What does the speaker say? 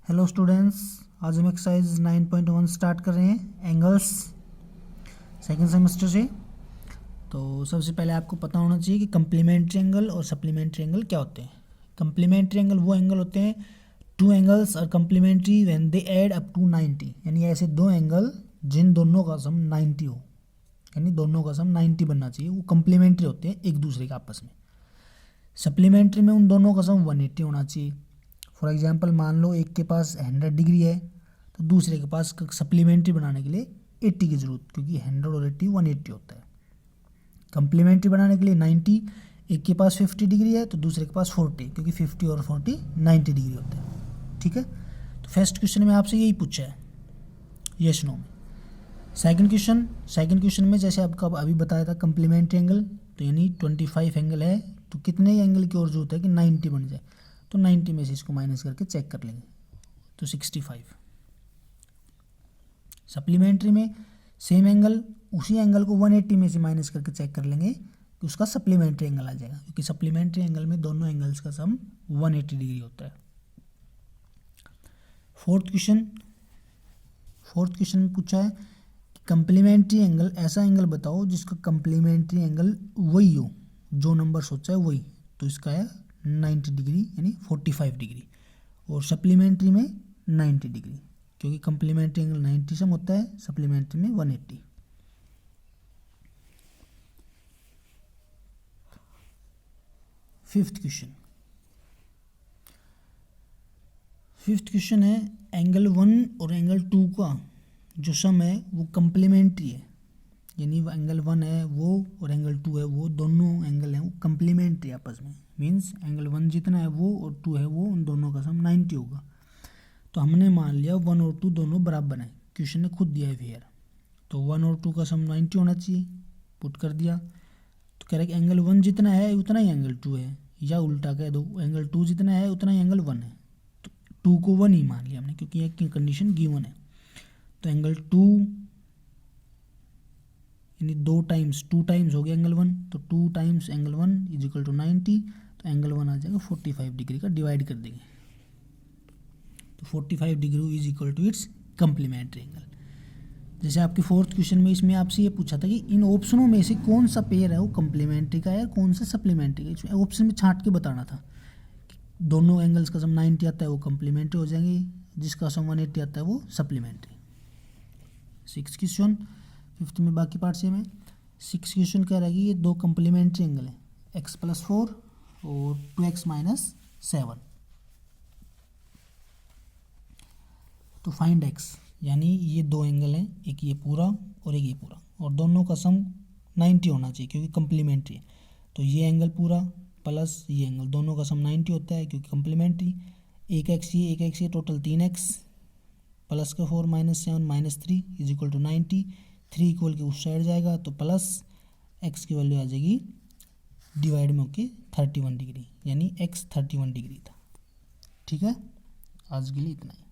Hello students, आज हम exercise 9.1 start कर रहे हैं एंगल्स सेकंड सेमेस्टर से। तो सबसे पहले आपको पता होना चाहिए कि कम्प्लीमेंट्री एंगल और सप्लीमेंट्री एंगल क्या होते हैं। कम्प्लीमेंट्री एंगल वो एंगल होते हैं, two angles are complementary when they add up to 90, यानी ऐसे दो एंगल जिन दोनों का सम 90 हो, यानी दोनों का सम 90 बनना चाहिए, वो कम्प्लीमेंट्री होते हैं एक दूसरे के आपस में। सप्लीमेंट्री में उन दोनों का सम 180 होना चाहिए। फॉर एग्जांपल मान लो एक के पास 100 डिग्री है तो दूसरे के पास सप्लीमेंट्री बनाने के लिए 80 की ज़रूरत, क्योंकि 100 और 80 180 होता है। कम्प्लीमेंट्री बनाने के लिए 90, एक के पास 50 डिग्री है तो दूसरे के पास 40, क्योंकि 50 और 40 90 डिग्री होते हैं। ठीक है, तो फर्स्ट क्वेश्चन में आपसे यही पूछा है, यस नो में। सेकंड क्वेश्चन में जैसे आपका अभी बताया था कम्प्लीमेंट्री एंगल, तो यानी 25 एंगल है तो कितने एंगल की और जरूरत है कि 90 बन जाए, तो 90 में से इसको माइनस करके चेक कर लेंगे तो 65। सप्लीमेंट्री में सेम एंगल, उसी एंगल को 180 में से माइनस करके चेक कर लेंगे कि उसका सप्लीमेंट्री एंगल आ जाएगा, क्योंकि सप्लीमेंट्री एंगल में दोनों एंगल्स का सम 180 डिग्री होता है। फोर्थ क्वेश्चन में पूछा है कि कम्प्लीमेंट्री एंगल, ऐसा एंगल बताओ जिसका कम्प्लीमेंट्री एंगल वही हो, जो नंबर सोचा है वही, तो इसका है 90 डिग्री यानी 45 डिग्री, और सप्लीमेंट्री में 90 डिग्री, क्योंकि कम्प्लीमेंट्री एंगल 90 से होता है, सप्लीमेंट्री में 180। फिफ्थ क्वेश्चन है एंगल 1 और एंगल 2 का जो सम है वो कम्प्लीमेंट्री है, यानी वो एंगल 1 है वो और एंगल 2 है वो, दोनों एंगल हैं वो कम्प्लीमेंट्री आपस में, मीन्स एंगल 1 जितना है वो और 2 है वो, उन दोनों का सम 90 होगा। तो हमने मान लिया 1 और 2 दोनों बराबर हैं, क्वेश्चन ने खुद दिया है फिर, तो 1 और 2 का सम 90 होना चाहिए, पुट कर दिया। तो कह रहा है कि एंगल 1 जितना है उतना ही एंगल 2 है, या उल्टा कह दो एंगल 2 जितना है उतना ही एंगल 1 है, तो 2 को 1 ही मान लिया हमने, क्योंकि एक कंडीशन गिवन है। तो एंगल 2 यानी 2 टाइम्स हो गया एंगल 1, तो 2 times angle 1 is equal to 90, तो एंगल 1 आ जाएगा 45 डिग्री का, डिवाइड कर देंगे तो 45 degree is equal to its complementary angle. जैसे आपके फोर्थ क्वेश्चन में इसमें आपसे ये पूछा था कि इन ऑप्शनों में से कौन सा पेयर है वो कम्प्लीमेंट्री का है, कौन सा सप्लीमेंट्री का, इसमें ऑप्शन में छांट के बताना था। दोनों एंगल्स का सम 90 आता है वो कम्प्लीमेंट्री हो जाएंगे, जिसका सम 180 आता है वो सप्लीमेंट्री। सिक्स क्वेश्चन, फिफ्थ में बाकी पार्ट सेम है। सिक्स क्वेश्चन कह रहा है कि ये दो कम्प्लीमेंट्री एंगल है, x+4 और 2x-7, तो फाइंड x, यानी ये दो एंगल हैं, एक ये पूरा और एक ये पूरा, और दोनों का सम 90 होना चाहिए क्योंकि कम्प्लीमेंट्री है। तो ये एंगल पूरा प्लस ये एंगल, दोनों का सम 90 होता है क्योंकि कम्प्लीमेंट्री। एक एक्स ये टोटल 3x प्लस का 4 -7 -3 इज इक्वल टू 90, 3 इक्वल के उस साइड जाएगा तो प्लस x की वैल्यू आ जाएगी डिवाइड में होके 31 डिग्री, यानी x 31 डिग्री था। ठीक है, आज के लिए इतना ही।